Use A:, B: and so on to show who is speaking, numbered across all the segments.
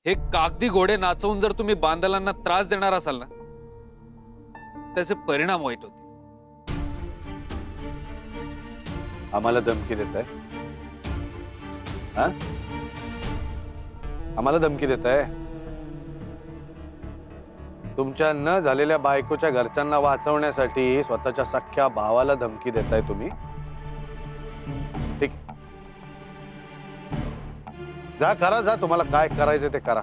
A: हे कागदी घोडे नाचवून जर तुम्ही बांदलांना त्रास देणार असाल ना, त्याचे परिणाम वाईट होतील.
B: आम्हाला धमकी देताय? हा? आम्हाला धमकी देताय? तुमच्या न झालेल्या बायकोच्या घरच्यांना वाचवण्यासाठी स्वतःच्या सख्ख्या भावाला धमकी देताय तुम्ही? ठीक, जा करा, जा, तुम्हाला काय करायचं ते करा.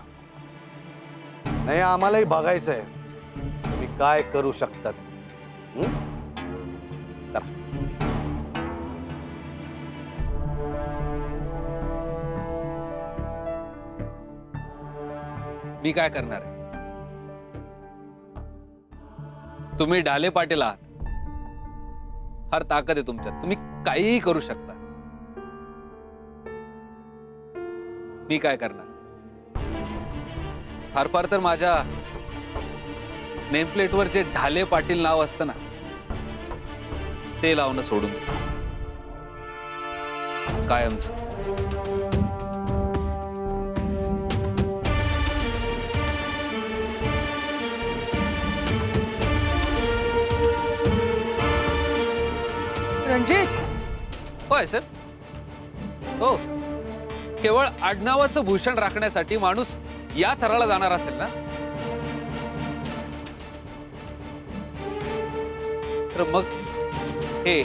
B: नाही, आम्हालाही बघायचंय तुम्ही काय करू शकतात. करा.
A: मी काय करणार आहे? तुम्ही ढाले पाटील आहात, फार ताकद आहे तुमच्यात, तुम्ही काहीही करू शकता. मी काय करणार? फार फार तर माझ्या नेमप्लेटवर जे ढाले पाटील नाव असतं ना, ते लावणं सोडून देतो कायमचं.
C: रणजित,
A: होय सर. हो, केवळ आडनावाचं भूषण राखण्यासाठी माणूस या थराला जाणार असेल ना, तर मग हे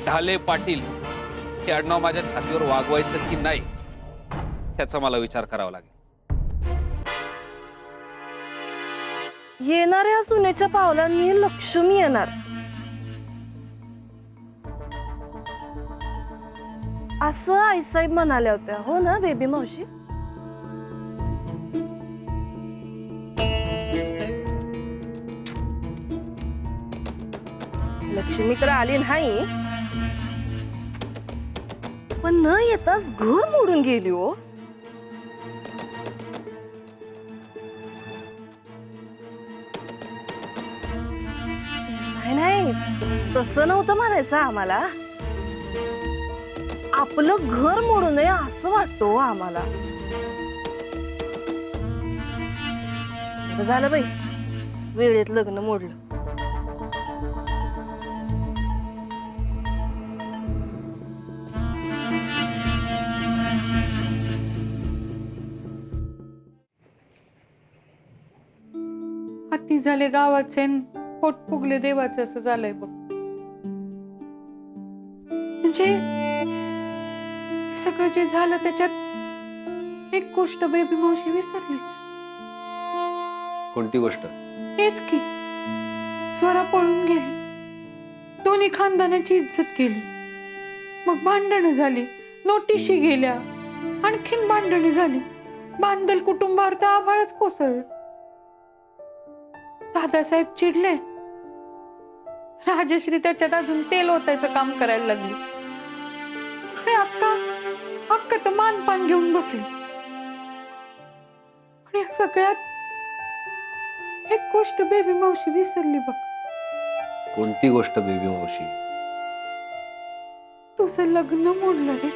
A: ढाले पाटील हे आडनाव माझ्या छातीवर वागवायचं की नाही, त्याचा मला विचार करावा लागेल.
C: येणाऱ्या सुनेच्या पावलांनी लक्ष्मी येणार असं आईसाहेब म्हणाल्या होत्या, हो ना बेबी मावशी? लक्ष्मी तर आली नाही, पण न येताच घर मोडून गेली. हो, नाही नाही, तसं नव्हतं म्हणायचं आम्हाला. आपलं घर मोडू नये असं वाटतो आम्हाला. झालं बाई, वेळेत लग्न मोडलं.
D: हत्ती झाले गावाचे, पोट फुगले देवाचे, असं झालंय बघ. म्हणजे सगळं जे झालं त्याच्यात एक गोष्ट बेबी मावशी विसरलीच.
A: कोणती गोष्ट?
D: हेच की, स्वरा पळून गेली, दोन्ही खानदानाची इज्जत केली, मग भांडणं झाली, नोटिशी गेल्या, आणखीन भांडणं झाली, बांधल कुटुंबावर तर आभाळच कोसळलं. दादासाहेब चिडले, राजश्री त्याच्यात अजून तेल ओतायचं काम करायला लागली, आणि अक्का तर मानपान घेऊन बसली. आणि या सगळ्यात एक गोष्ट बेबी मावशी विसरली बघ.
A: कोणती गोष्ट बेबी मावशी?
D: तुझं लग्न मोडलं रे.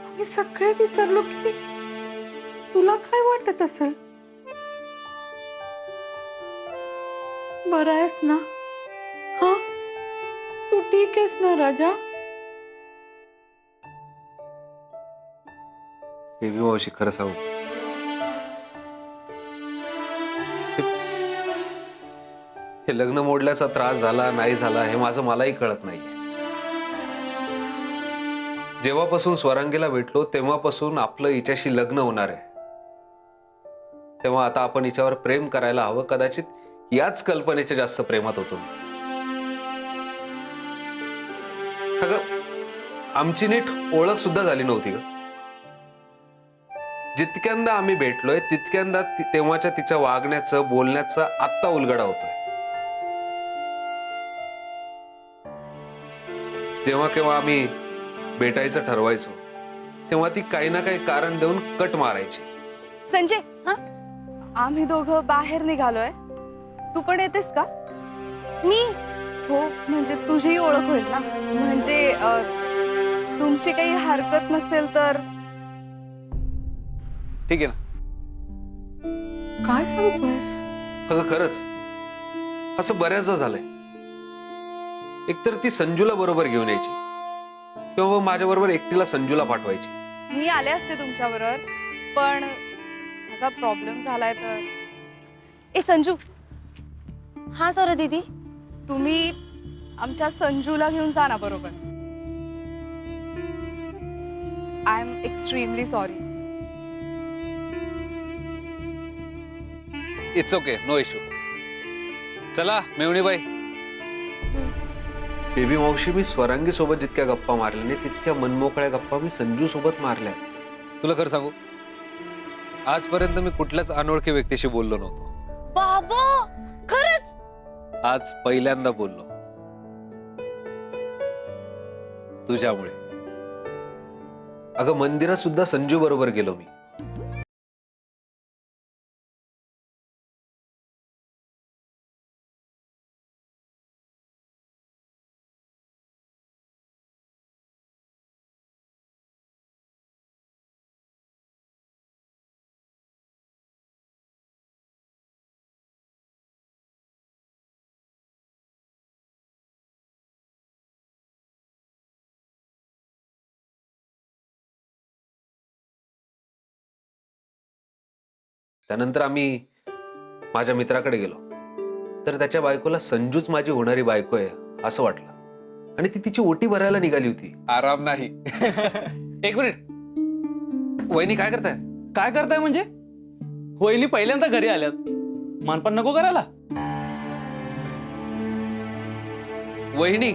D: आम्ही सगळे विसरलो की तुला काय वाटत असेल. बरा आहेस ना? हा, तू ठीक आहेस ना राजा?
A: बेबी मावशी, खरं सांगू, हे लग्न मोडल्याचा त्रास झाला नाही झाला हे माझं मलाही कळत नाही. जेव्हापासून स्वरांगीला भेटलो तेव्हापासून आपलं हिच्याशी लग्न होणार आहे, तेव्हा आता आपण हिच्यावर प्रेम करायला हवं. कदाचित याच कल्पनेच्या जास्त प्रेमात होतो. अगं, आमची नीट ओळख सुद्धा झाली नव्हती ग. जितक्यांदा आम्ही भेटलोय तितक्यांदा तेव्हाच्या तिच्या वागण्याचं बोलण्याचं आत्ता उलगडा होतोय. जेव्हा केव्हा आम्ही भेटायचं ठरवायचो तेव्हा ती काही ना काही कारण देऊन कट मारायची.
C: संजय, आम्ही दोघं बाहेर निघालोय, तू पण येतेस का? मी? हो, म्हणजे तुझी ओळख होईल ना. म्हणजे तुमची काही हरकत नसेल तर.
A: ठीक आहे ना?
D: काय सांगतोयस?
A: अगं खरंच असं बऱ्याचदा झालंय. एकतर ती संजूला बरोबर घेऊन यायची किंवा मग माझ्या बरोबर एकटीला संजूला पाठवायची.
C: मी आले असते तुमच्या बरोबर, पण माझा प्रॉब्लेम झालाय तर. ए संजू,
E: हा सर दीदी.
C: तुम्ही आमच्या संजूला घेऊन जा ना बरोबर. I am extremely sorry.
A: It's okay, no issue. चला मेवणीबाई. बेबी मावशी, मी स्वरांगी सोबत जितक्या गप्पा मारल्या नाही तितक्या मनमोकळ्या गप्पा मी संजू सोबत मारल्या. तुला खरं सांगू, आजपर्यंत मी कुठल्याच अनोळखी व्यक्तीशी बोललो नव्हतो.
E: बाबा खरंच?
A: आज पहिल्यांदा बोललो, तुझ्यामुळे. अगं मंदिरात सुद्धा संजू बरोबर गेलो मी. त्यानंतर आम्ही माझ्या मित्राकडे गेलो तर त्याच्या बायकोला संजूच माझी होणारी बायको आहे असं वाटलं आणि ती तिची ओटी भरायला निघाली होती. आराम नाही. एक मिनिट, वहिनी काय करताय?
F: काय करताय म्हणजे? वहिनी पहिल्यांदा घरी आल्यात, मानपान नको करायला.
A: वहिनी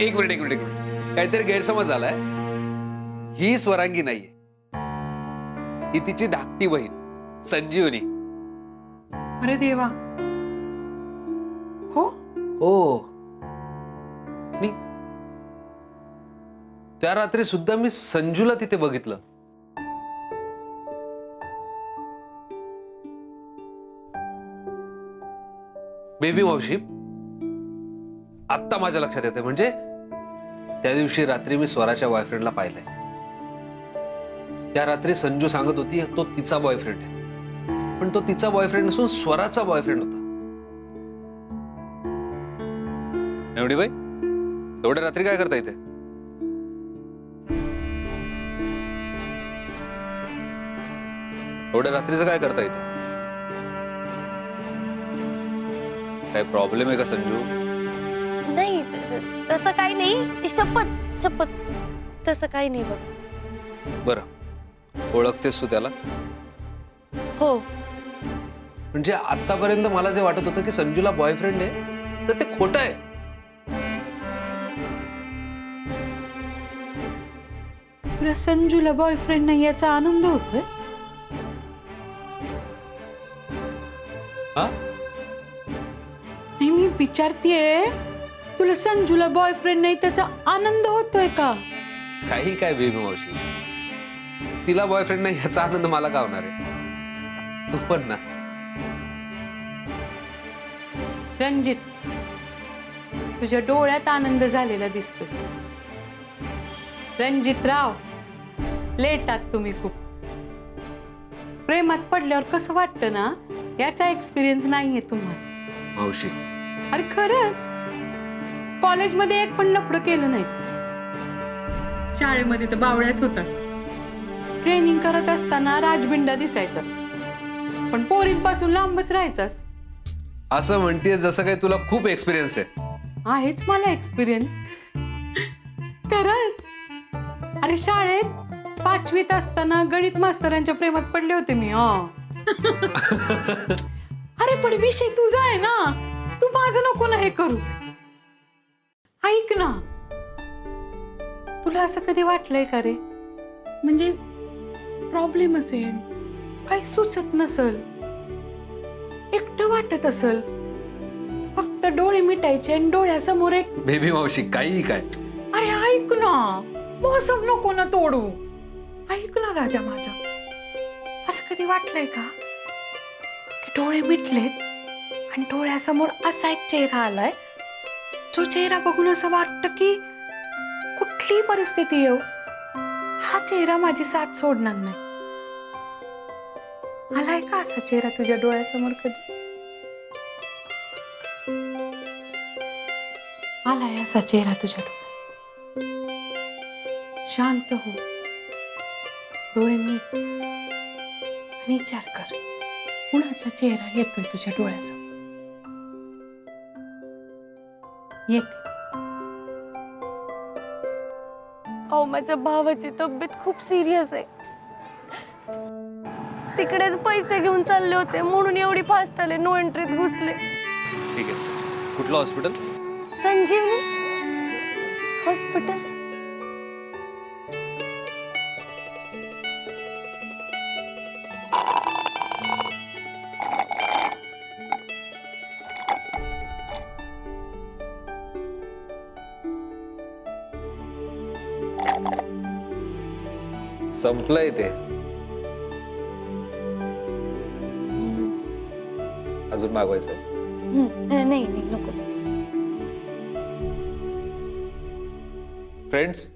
A: एक मिनिट एक मिनिट एक मिनिट, काहीतरी गैरसमज झालाय. ही स्वरांगी नाहीये, ही तिची धाकटी बहीण संजीवनी.
D: अरे देवा. हो.
A: हो. मी त्या रात्री सुद्धा मी संजूला तिथे बघितलं. बेबी मावशी, आत्ता माझ्या लक्षात येते, म्हणजे त्या दिवशी रात्री मी स्वराच्या बॉयफ्रेंडला पाहिलंय. त्या रात्री संजू सांगत होती तो तिचा बॉयफ्रेंड आहे, पण तो तिचा बॉयफ्रेंड नसून स्वराचा बॉयफ्रेंड होता. एवढी बाई, एवढ्या रात्री काय करता इथे? एवढ्या रात्रीचं काय करता इथे? काय प्रॉब्लेम आहे का संजू?
E: नाही तसं काही नाही. शपथ शपथ तसं काही नाही बघ.
A: बरं, ओळखतेस तू त्याला?
E: हो.
A: म्हणजे आतापर्यंत मला जे वाटत होतं की संजूला बॉयफ्रेंड आहे तर ते खोटं आहे.
D: तुला संजूला बॉयफ्रेंड नाही याचा आनंद होतोय?
A: हा?
D: नाही, मी विचारतीये, तुला संजूला बॉयफ्रेंड नाही त्याचा आनंद होतोय का?
A: काही काय बेबी मावशी, तिला बॉयफ्रेंड नाही याचा आनंद मला का होणार आहे? तू पण ना.
D: रणजित, तुझ्या डोळ्यात आनंद झालेला दिसतोय. रणजितराव, लेट आहात तुम्ही खूप. प्रेमात पडल्यावर कसं वाटतं ना, याचा एक्सपिरियन्स नाहीये तुम्हाला.
A: मावशी,
D: अरे खरंच, कॉलेजमध्ये एक पण लफडं केलं नाहीस. शाळेमध्ये तर बावळ्याच होतास. ट्रेनिंग करत असताना राजबिंडा दिसायचास, पण पोरींपासून लांबच राहायचास.
A: असं म्हणतेय जसं काही तुला खूप एक्सपिरियन्स आहे.
D: आहेच मला एक्सपिरियन्स. खरंच. अरे शाळेत 5वीत असताना गणित मास्तरांच्या प्रेमात पडले होते मी. अरे पण विषय तुझा आहे ना, तू माझं नको ना हे करू. ऐक ना, तुला असं कधी वाटलंय का रे, म्हणजे प्रॉब्लेम असेल, काही सुचत नसल, एकटं वाटत असेल, फक्त डोळे मिटायचे आणि डोळ्यासमोर एक.
A: बेबी मावशी, काही काय.
D: अरे ऐक ना, मोसम नको ना तोडू. ऐक ना राजा माझा, असं कधी वाटलंय का की डोळे मिटलेत आणि डोळ्यासमोर असा एक चेहरा आलाय, जो चेहरा बघून असं वाटतं की कुठलीही परिस्थिती येऊ, हा चेहरा माझी साथ सोडणार नाही. आलाय का असा चेहरा तुझ्या डोळ्यासमोर कधी? आलाय असा चेहरा तुझ्या डोळ्यात? शांत हो, डोळे मिट आणि विचार कर, कुणाचा चेहरा येतोय तुझ्या डोळ्यासमोर? येते.
E: अहो माझ्या भावाची तब्येत खूप सिरियस आहे. तिकडेच पैसे घेऊन चालले होते म्हणून एवढी फास्ट आले, नो एंट्रीत घुसले.
A: ठीक आहे. कुठलं हॉस्पिटल?
E: संजीवनी हॉस्पिटल.
A: संपलंय ते. अजून मागवायचं?
E: नाही नाही नको.
A: Friends,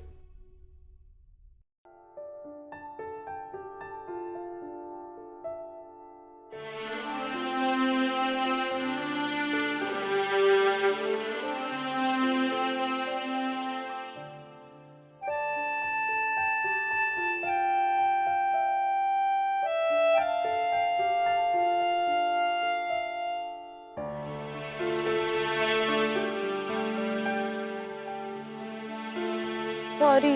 E: sorry.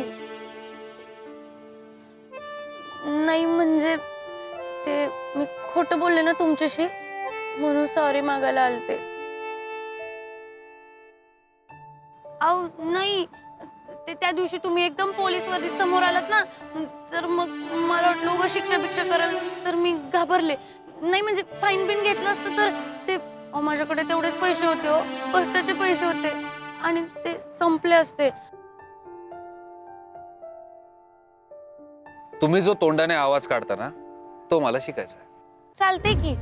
E: नाही म्हणजे ते मी खोटं बोलले ना तुमच्याशी, म्हणून सॉरी मागायला आलते. अहो नाही, ते त्या दिवशी तुम्ही एकदम पोलीस मध्ये समोर आलात ना, तर मग मला वाटलं उगाच शिक्षा बिक्षा कराल, तर मी घाबरले. नाही म्हणजे फाईन बिन घेतलं असतं तर ते माझ्याकडे तेवढेच पैसे होते हो, कष्टाचे पैसे होते आणि ते संपले असते.
A: तुम्ही जो तोंडाने आवाज काढता ना, तो मला शिकायचा आहे.
E: चालते की.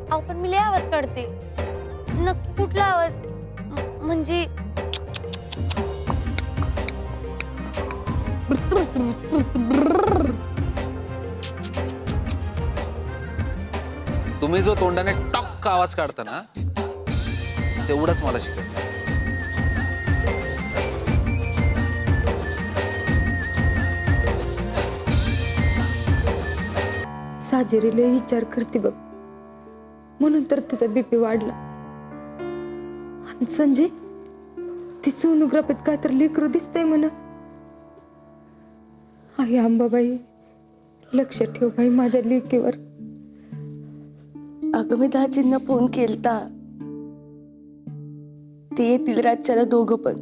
E: अहो पण मी लय आवाज काढते. नक्की कुठला आवाज? म्हणजे
A: तुम्ही जो तोंडाने टॉक आवाज काढता ना, तेवढंच मला शिकायचं आहे.
D: साजरीला विचार करते बघ, म्हणून तर तिचा बीपी वाढला. आणि संजय, ती सोनोग्राफीत काय तर लेकरू दिसतंय म्हण. आई अंबाबाई, लक्ष ठेव बाई माझ्या लेकीवर.
E: अगं मी दाजींना फोन केलता, ते येतील रातच्याला दोघं पण.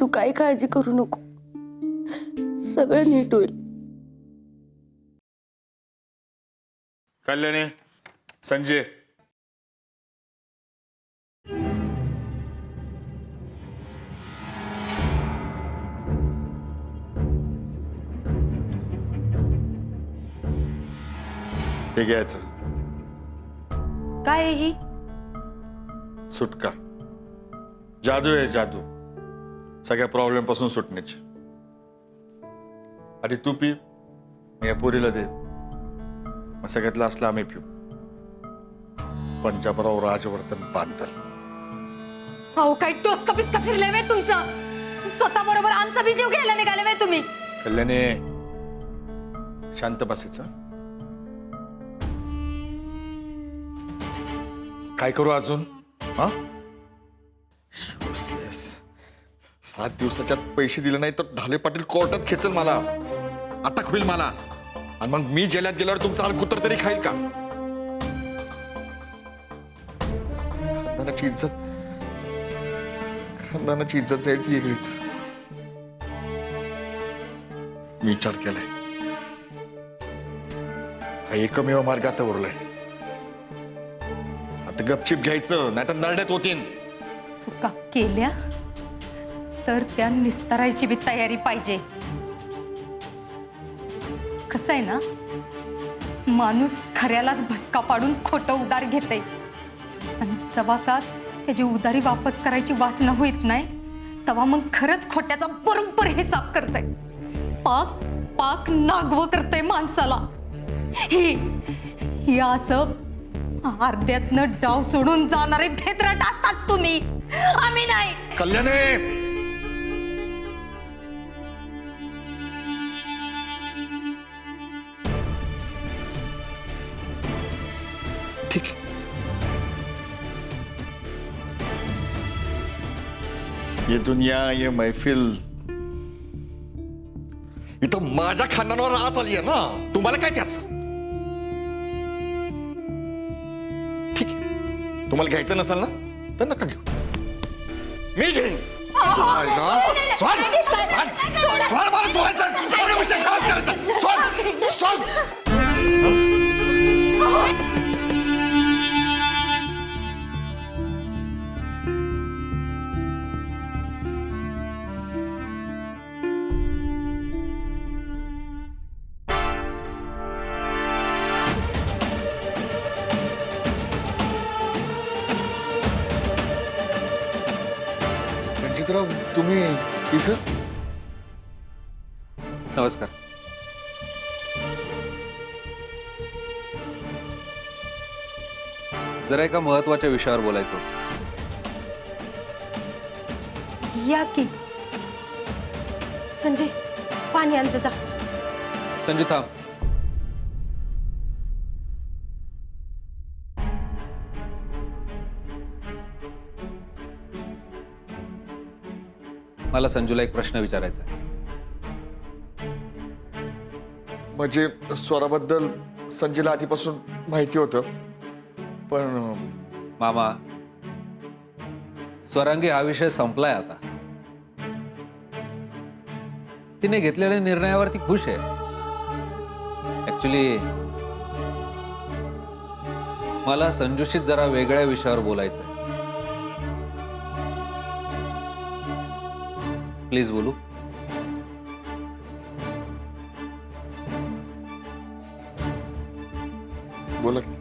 E: तू काही काळजी करू नको, सगळं नीट होईल.
G: कल्याणी, संजय, हे घ्यायचं.
D: काय आहे ही?
G: सुटका. जादू आहे जादू, सगळ्या प्रॉब्लेम पासून सुटण्याची. आधी तू पी, या पोरीला दे, मग सगळ्यातला असला आम्ही पिऊ. पंजाबराव राजवर्धन बांधल.
C: अहो काय टोचका पिचका फिरलंय वे तुमचं? स्वतः बरोबर आमचा बी जीव घ्यायला निघाले वे तुम्ही.
G: कल्याणी, शांत बसायचं. काय करू अजून? हा, 7 दिवसाच्यात पैसे दिले नाही तर ढाले पाटील कोर्टात खेचल मला, अटक होईल मला, आणि मग मी जेलात गेल्यावर तुमचा हाल कुत्र तरी खाईल का? खानदानाची इज्जत जाईल ती वेगळीच. मी विचार केलाय, हा एकमेव मार्ग आता उरलाय. आता गपचिप घ्यायचं, नाही तर नरड्यात होतीन.
C: चुका केल्या तर त्या निस्तारायची बी तयारी पाहिजे. कसं आहे ना, माणूस खऱ्यालाच भसका पाडून खोटं उदार घेते, आणि जवा का त्याची उदारी वापस करायची वासना होत नाही, तेव्हा मग खरंच खोट्याचा बरोबर हिसाब करते. पाक पाक नागव करते माणसाला. ही असं अर्ध्यातनं डाव सोडून जाणारे भेदरट असतात तुम्ही, आम्ही नाही.
G: कल्याणी, ठीक आहे. ये दुनिया, ये मैफिल, इथं माझ्या खानदानावर राहत आली आहे ना. तुम्हाला काय त्याच? ठीक आहे, तुम्हाला घ्यायचं नसेल ना तर नका घेऊ, मी घेईन. स्वार मला चोरायचं, खलास करायचं. स्वार रणजितराव, तुम्ही इथं?
A: नमस्कार. जरा एका महत्वाच्या विषयावर बोलायचं होतं.
H: या की संजय, पाणी आणचं जा.
A: संजू थांब. मला संजूला एक प्रश्न विचारायचा आहे.
G: म्हणजे स्वराबद्दल संजयला आधीपासून माहिती होतं, पण
A: मामा, स्वरांगी हा विषय संपलाय आता. तिने घेतलेल्या निर्णयावर ती खुश आहे. ऍक्च्युली मला संजूशीच जरा वेगळ्या विषयावर बोलायचं आहे. प्लीज बोलू.
G: बोला की.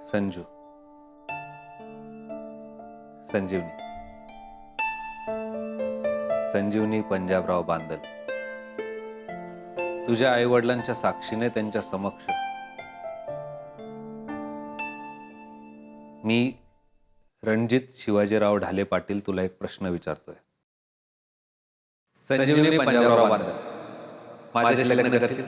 A: संजू, संजीवनी, संजीवनी पंजाबराव बांदल, तुझ्या आई वडिलांच्या साक्षीने त्यांच्या समक्ष मी रणजित शिवाजीराव ढाले पाटील तुला एक प्रश्न विचारतोय. संजीवनी पंजाबराव बांदल, माझ्याशी लग्न करशील?